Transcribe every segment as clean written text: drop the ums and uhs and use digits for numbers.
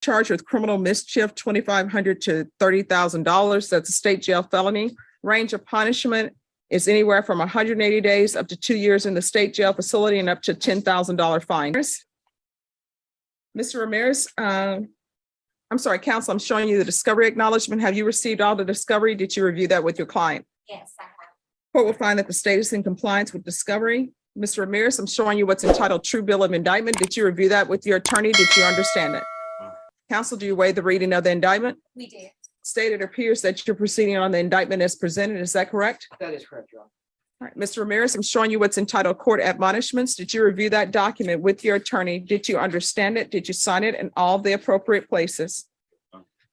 charged with criminal mischief, $2,500 to $30,000. That's a state jail felony. Range of punishment is anywhere from 180 days up to 2 years in the state jail facility and up to $10,000 fine. Mr. Ramirez, I'm sorry, counsel, I'm showing you the discovery acknowledgement. Have you received all the discovery? Did you review that with your client? Yes, I have. Court will find that the state is in compliance with discovery. Mr. Ramirez, I'm showing you what's entitled True Bill of Indictment. Did you review that with your attorney? Did you understand it? Counsel, do you waive the reading of the indictment? We did. State, it appears that you're proceeding on the indictment as presented. Is that correct? That is correct, Your Honor. All right, Mr. Ramirez, I'm showing you what's entitled Court Admonishments. Did you review that document with your attorney? Did you understand it? Did you sign it in all the appropriate places?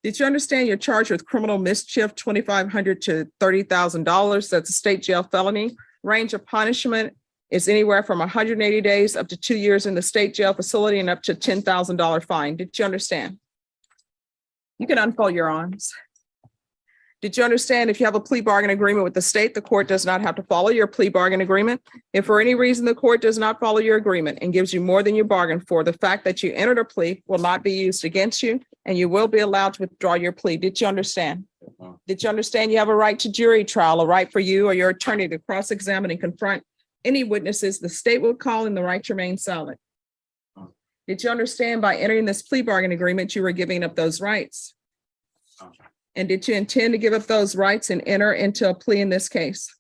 Did you understand you're charged with criminal mischief, $2,500 to $30,000? That's a state jail felony. Range of punishment is anywhere from 180 days up to 2 years in the state jail facility and up to $10,000 fine. Did you understand? You can unfold your arms. Did you understand if you have a plea bargain agreement with the state, the court does not have to follow your plea bargain agreement? If for any reason the court does not follow your agreement and gives you more than you bargained for, the fact that you entered a plea will not be used against you and you will be allowed to withdraw your plea. Did you understand? Did you understand you have a right to jury trial, a right for you or your attorney to cross-examine and confront any witnesses the state will call and the right to remain silent? Did you understand by entering this plea bargain agreement, you were giving up those rights? And did you intend to give up those rights and enter into a plea in this case?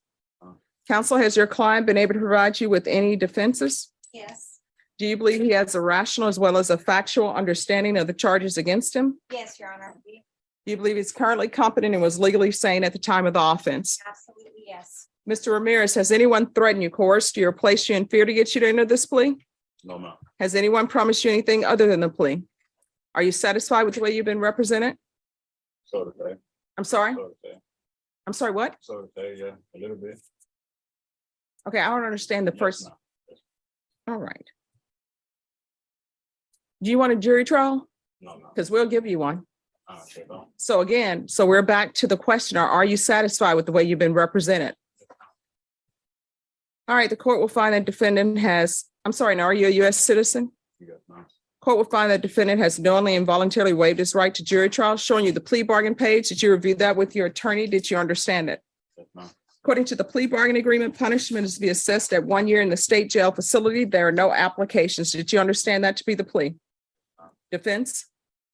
Counsel, has your client been able to provide you with any defenses? Yes. Do you believe he has a rational as well as a factual understanding of the charges against him? Yes, Your Honor. Do you believe he's currently competent and was legally sane at the time of the offense? Absolutely, yes. Mr. Ramirez, has anyone threatened you, coerced you, or placed you in fear to get you to enter this plea? No, ma'am. Has anyone promised you anything other than the plea? Are you satisfied with the way you've been represented? So to say. I'm sorry? So to say. I'm sorry, what? So to say, yeah, a little bit. Okay, I don't understand the Yes, first. ma'am. Yes. All right. Do you want a jury trial? No, ma'am. Because we'll give you one. Sure don't. So again, so we're back to the question, are you satisfied with the way you've been represented? All right, the court will find that defendant has, I'm sorry, now are you a U.S. citizen? Yes, ma'am. Court will find that defendant has knowingly and voluntarily waived his right to jury trial, showing you the plea bargain page. Did you review that with your attorney? Did you understand it? Yes, ma'am. According to the plea bargain agreement, punishment is to be assessed at 1 year in the state jail facility. There are no applications. Did you understand that to be the plea? Defense?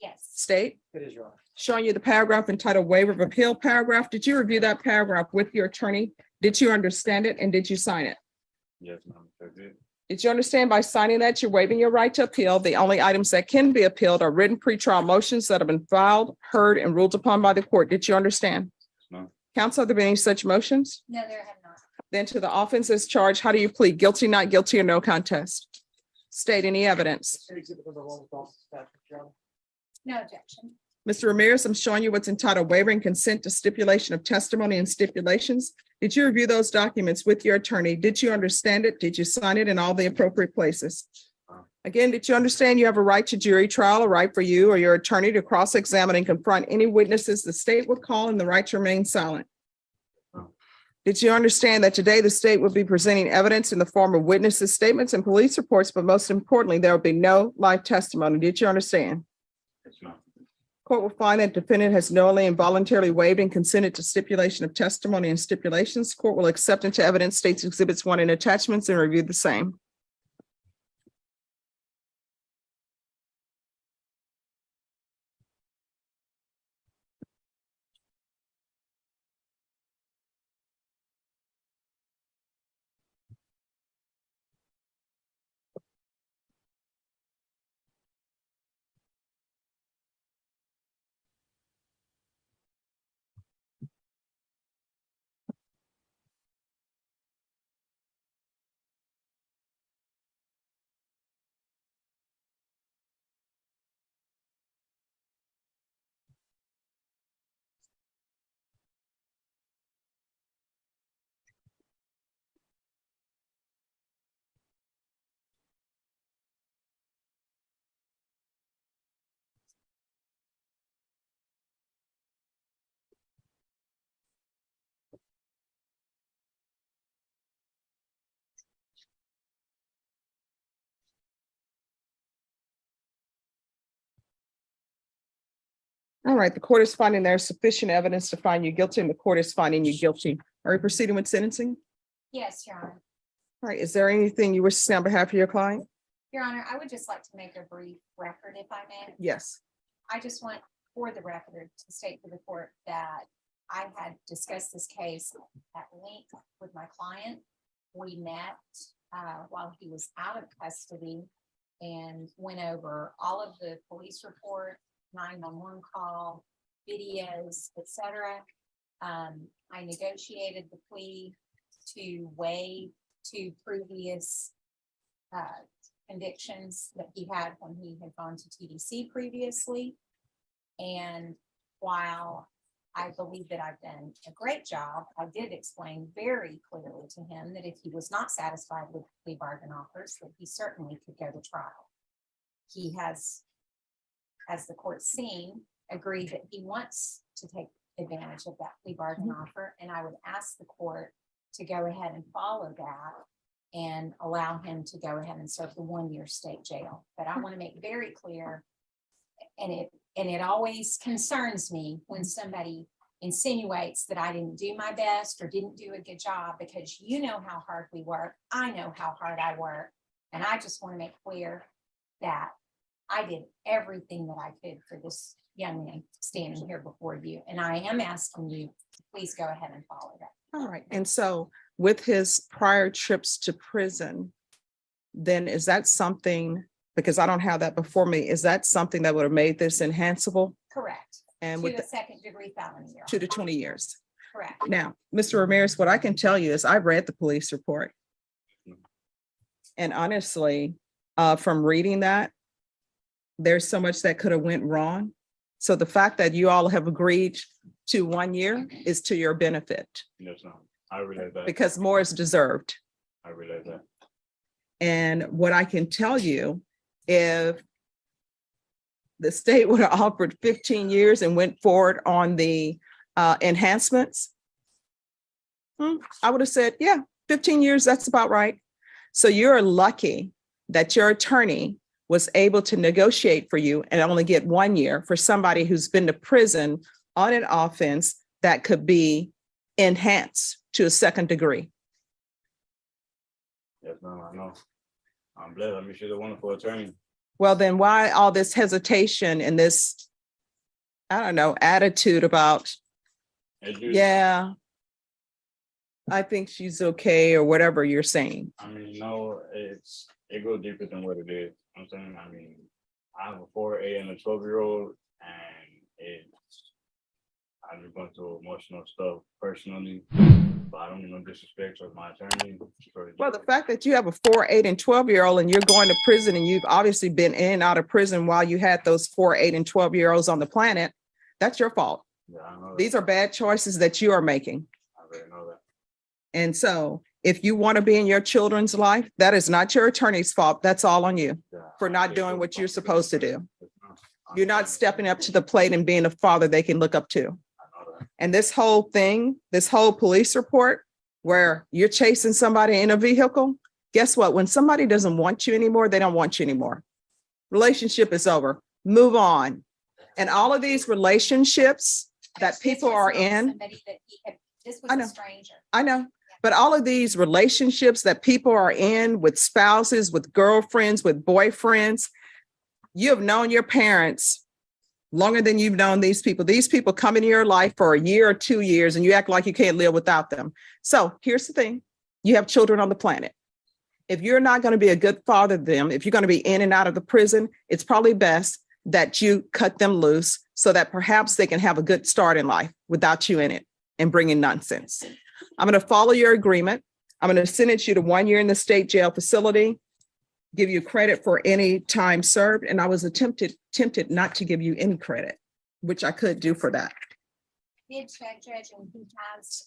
Yes. State? It is, Your Honor. Showing you the paragraph entitled waiver of appeal paragraph. Did you review that paragraph with your attorney? Did you understand it and did you sign it? Yes, ma'am. Sure did. Did you understand by signing that you're waiving your right to appeal? The only items that can be appealed are written pretrial motions that have been filed, heard, and ruled upon by the court. Did you understand? Yes, ma'am. Counsel, have there been any such motions? No, there have not. Then to the offense as charged, how do you plead? Guilty, not guilty, or no contest? State any evidence. Exhibit number 1 with all attachments, Your Honor. No objection. Mr. Ramirez, I'm showing you what's entitled waiver and consent to stipulation of testimony and stipulations. Did you review those documents with your attorney? Did you understand it? Did you sign it in all the appropriate places? Again, did you understand you have a right to jury trial, a right for you or your attorney to cross-examine and confront any witnesses the state would call and the right to remain silent? Did you understand that today the state would be presenting evidence in the form of witnesses' statements and police reports, but most importantly, there will be no live testimony? Did you understand? Yes, ma'am. Court will find that defendant has knowingly and voluntarily waived and consented to stipulation of testimony and stipulations. Court will accept into evidence states exhibits 1 and attachments and review the same. All right, the court is finding there's sufficient evidence to find you guilty, and the court is finding you guilty. Are you proceeding with sentencing? Yes, Your Honor. All right, is there anything you wish to say on behalf of your client? Your Honor, I would just like to make a brief record, if I may. Yes. I just want for the record to state for the court that I had discussed this case at length with my client. We met while he was out of custody and went over all of the police report, 911 call, videos, etc. I negotiated the plea to waive 2 previous convictions that he had when he had gone to TDC previously. And while I believe that I've done a great job, I did explain very clearly to him that if he was not satisfied with plea bargain offers, that he certainly could go to trial. He has, as the court's seen, agreed that he wants to take advantage of that plea bargain offer, and I would ask the court to go ahead and follow that and allow him to go ahead and serve the 1-year state jail. But I want to make very clear, and it always concerns me when somebody insinuates that I didn't do my best or didn't do a good job, because you know how hard we work. I know how hard I work. And I just want to make clear that I did everything that I could for this young man standing here before you. And I am asking you to please go ahead and follow that. All right, and so with his prior trips to prison, then is that something, because I don't have that before me, is that something that would have made this enhanceable? Correct. And To with the the- 2nd-degree felony. Your to the Honor. 20 years? Correct. Now, Mr. Ramirez, what I can tell you is I've read the police report. And honestly, from reading that, there's so much that could have went wrong. So the fact that you all have agreed to 1 year is to your benefit, Yes, ma'am. I realize that. because more is deserved. I realize that. And what I can tell you, if the state would have offered 15 years and went forward on the enhancements, I would have said, yeah, 15 years, that's about right. So you're lucky that your attorney was able to negotiate for you and only get 1 year for somebody who's been to prison on an offense that could be enhanced to a 2nd degree. Yes, ma'am, I know. I'm blessed. I mean, she's a wonderful attorney. Well, then why all this hesitation and this, I don't know, attitude about, It just- yeah, I think she's okay, or whatever you're saying? I mean, no, it goes deeper than what it is. I'm saying, I mean, I have a 4A and a 12-year-old, and I've been going through emotional stuff personally, but I don't need no disrespect towards my attorney. Well, the fact that you have a 4, 8, and 12-year-old and you're going to prison, and you've obviously been in and out of prison while you had those 4, 8, and 12-year-olds on the planet, that's your fault. Yeah, I know that. These are bad choices that you are making. I already know that. And so if you want to be in your children's life, that is not your attorney's fault. That's all on you Yeah, for I not take doing full what you're supposed to do. responsibility. Yes, ma'am. You're not stepping up to the plate and being a father they can look up to. I know that. And this whole thing, this whole police report where you're chasing somebody in a vehicle, guess what? When somebody doesn't want you anymore, they don't want you anymore. Relationship is over. Move on. And all of these relationships that This people was are not in, somebody that he had- This was I a know. stranger. I know, but all of these relationships that people are in with spouses, with girlfriends, with boyfriends, you have known your parents longer than you've known these people. These people come into your life for a year or 2 years, and you act like you can't live without them. So here's the thing. You have children on the planet. If you're not going to be a good father to them, if you're going to be in and out of the prison, it's probably best that you cut them loose so that perhaps they can have a good start in life without you in it and bringing nonsense. I'm going to follow your agreement. I'm going to sentence you to 1 year in the state jail facility, give you credit for any time served. And I was tempted not to give you any credit, which I could do for that. Did check, Judge, and he has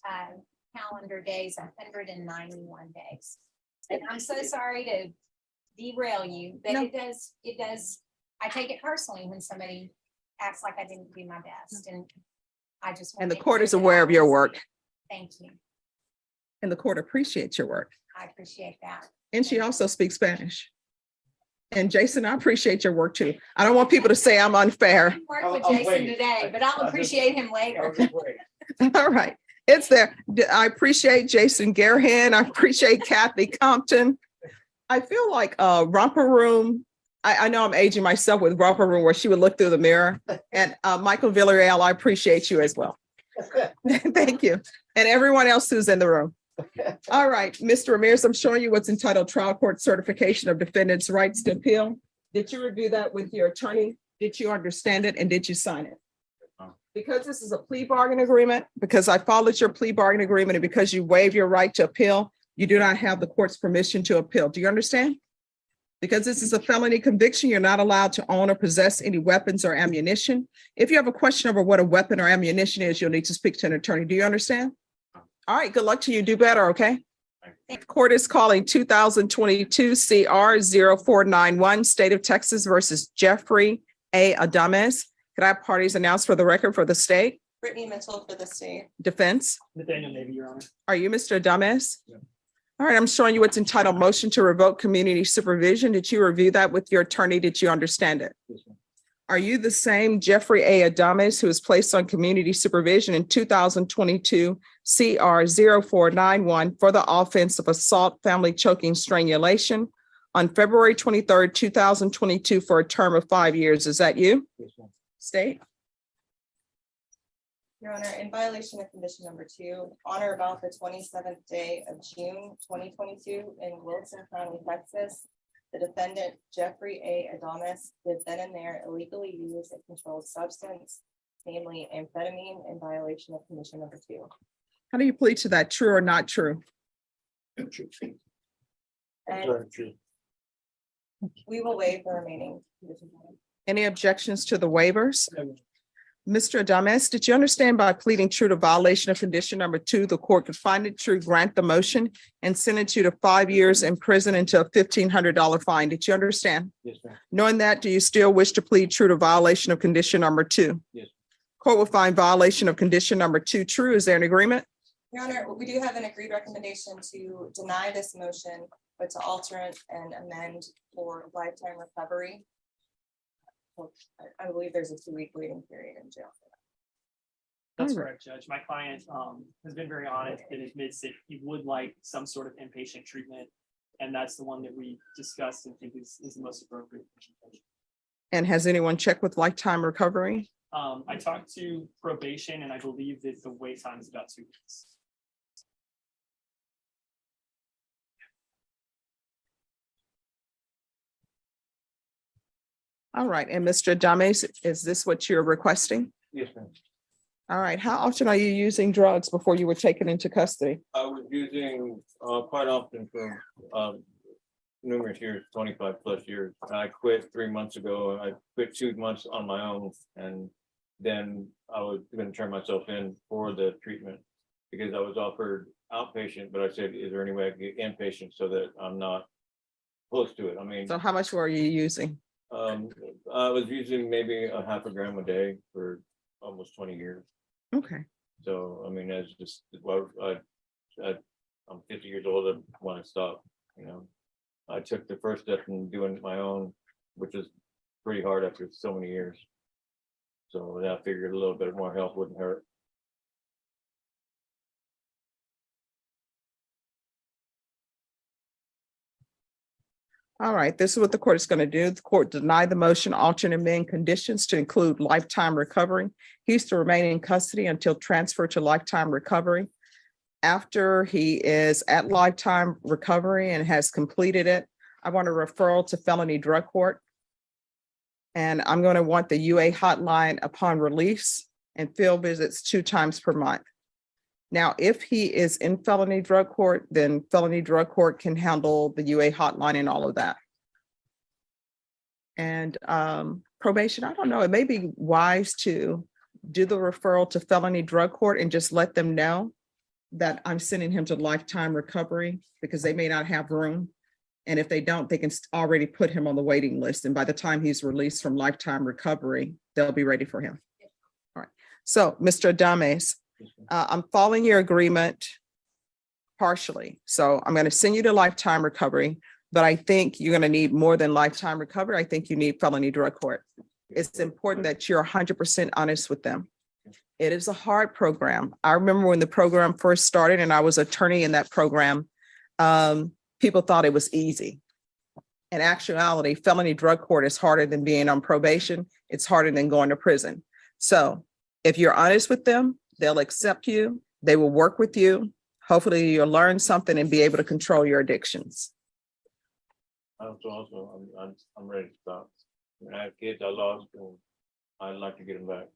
calendar days, 191 days. And I'm so sorry to derail you, but No. it does, I take it personally when somebody acts like I didn't do my best, and I just. wanna And the make court sure is that aware I of your was- work, Thank you. and the court appreciates your work. I appreciate that. And she also speaks Spanish. And Jason, I appreciate your work too. I don't want people to say I'm unfair. I worked with I'll Jason wait. today, but I'll appreciate him later. All right, it's there. I appreciate Jason Garahan. I appreciate Kathy Compton. I feel like Romper Room. I know I'm aging myself with Romper Room where she would look through the mirror. And Michael Villarreal, I appreciate you as well. Thank you. And everyone else who's in the room. All right, Mr. Ramirez, I'm showing you what's entitled Trial Court Certification of Defendant's Rights to Appeal. Did you review that with your attorney? Did you understand it and did you sign it? Because this is a plea bargain agreement, because I followed your plea bargain agreement and because you waive your right to appeal, you do not have the court's permission to appeal. Do you understand? Because this is a felony conviction, you're not allowed to own or possess any weapons or ammunition. If you have a question over what a weapon or ammunition is, you'll need to speak to an attorney. Do you understand? All right, good luck to you. Do better, okay? Court is calling 2022 CR 0491, State of Texas versus Jeffrey A. Adames. Could I have parties announced for the record for the state? Brittany Mitchell for the state. Defense? Nathaniel Navy, Your Honor. Are you Mr. Adames? Yeah. All right, I'm showing you what's entitled Motion to Revoke Community Supervision. Did you review that with your attorney? Did you understand it? Yes, ma'am. Are you the same Jeffrey A. Adames who was placed on community supervision in 2022 CR 0491 for the offense of assault, family choking, strangulation on February 23rd, 2022 for a term of 5 years? Is that you? Yes, ma'am. State? Your Honor, in violation of condition number 2, on or about the 27th day of June 2022 in Wilson County, Texas, the defendant Jeffrey A. Adames did then and there illegally use a controlled substance, namely amphetamine, in violation of condition number 2. How do you plead to that? True or not true? And True. we will waive the remaining conditions. Any objections to the waivers? Mr. Adames, did you understand by pleading true to violation of condition number 2, the court could find it true, grant the motion, and sentence you to 5 years in prison until a $1,500 fine? Did you understand? Yes, ma'am. Knowing that, do you still wish to plead true to violation of condition number 2? Yes. Court will find violation of condition number 2 true. Is there an agreement? Your Honor, we do have an agreed recommendation to deny this motion, but to alter it and amend for lifetime recovery. I believe there's a 2-week waiting period in jail for that. That's All right. correct, Judge. My client has been very honest and admits that he would like some sort of inpatient treatment. And that's the one that we discussed and think is the most appropriate. And has anyone checked with lifetime recovery? I talked to probation and I believe that the wait time is about 2 weeks. All right, and Mr. Adames, is this what you're requesting? Yes, ma'am. All right, how often are you using drugs before you were taken into custody? I was using quite often for numerous years, 25 plus years. I quit 3 months ago. I quit 2 months on my own, and then I was going to turn myself in for the treatment because I was offered outpatient, but I said, is there any way I can get inpatient so that I'm not close to it? I mean, So how much were you using? I was using maybe a half a gram a day for almost 20 years. Okay, So, I mean, that's just, well, I'm 50 years old, I want to stop, you know. I took the first step in doing my own, which is pretty hard after so many years. So I figured a little bit more help wouldn't hurt. all right, this is what the court is going to do. The court denied the motion, alter and amend conditions to include lifetime recovery. He's to remain in custody until transfer to lifetime recovery. After he is at lifetime recovery and has completed it, I want a referral to felony drug court. And I'm going to want the UA hotline upon release and field visits 2 times per month. Now, if he is in felony drug court, then felony drug court can handle the UA hotline and all of that. And probation, I don't know, it may be wise to do the referral to felony drug court and just let them know that I'm sending him to lifetime recovery because they may not have room. And if they don't, they can already put him on the waiting list. And by the time he's released from lifetime recovery, they'll be ready for him. All right. So, Mr. Adames, I'm following your agreement partially. So I'm going to send you to lifetime recovery. But I think you're going to need more than lifetime recovery. I think you need felony drug court. It's important that you're 100% honest with them. It is a hard program. I remember when the program first started and I was attorney in that program, people thought it was easy. In actuality, felony drug court is harder than being on probation. It's harder than going to prison. So if you're honest with them, they'll accept you. They will work with you. Hopefully you'll learn something and be able to control your addictions. I'm ready to stop. When I have kids I lost, and I'd like to get them back.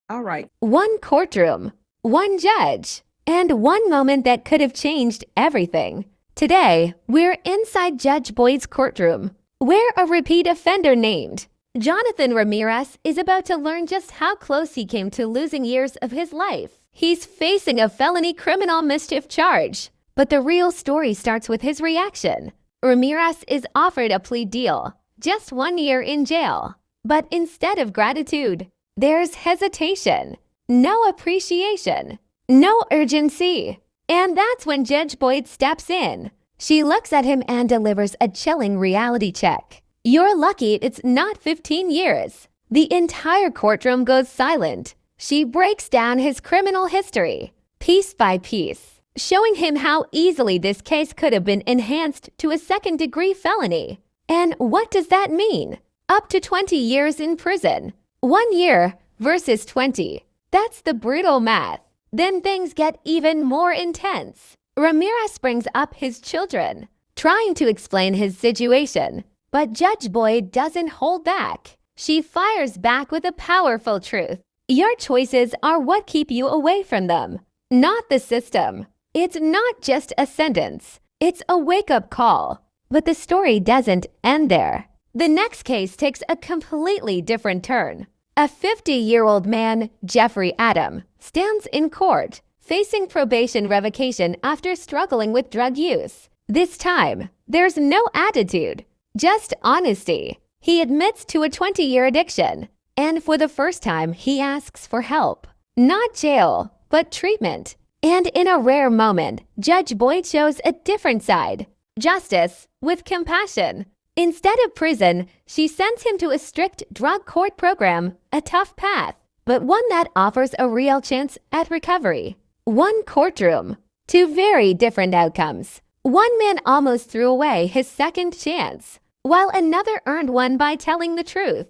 All right. One courtroom, one judge, and one moment that could have changed everything. Today, we're inside Judge Boyd's courtroom, where a repeat offender named Jonathan Ramirez is about to learn just how close he came to losing years of his life. He's facing a felony criminal mischief charge, but the real story starts with his reaction. Ramirez is offered a plea deal, just 1 year in jail. But instead of gratitude, there's hesitation, no appreciation, no urgency. And that's when Judge Boyd steps in. She looks at him and delivers a chilling reality check. You're lucky it's not 15 years. The entire courtroom goes silent. She breaks down his criminal history, piece by piece, showing him how easily this case could have been enhanced to a second-degree felony. And what does that mean? Up to 20 years in prison. 1 year versus 20. That's the brutal math. Then things get even more intense. Ramirez brings up his children, trying to explain his situation. But Judge Boyd doesn't hold back. She fires back with a powerful truth. Your choices are what keep you away from them, not the system. It's not just a sentence. It's a wake-up call. But the story doesn't end there. The next case takes a completely different turn. A 50-year-old man, Jeffrey Adam, stands in court, facing probation revocation after struggling with drug use. This time, there's no attitude, just honesty. He admits to a 20-year addiction, and for the first time, he asks for help. Not jail, but treatment. And in a rare moment, Judge Boyd shows a different side. Justice with compassion. Instead of prison, she sends him to a strict drug court program, a tough path, but one that offers a real chance at recovery. One courtroom, two very different outcomes. One man almost threw away his second chance, while another earned one by telling the truth.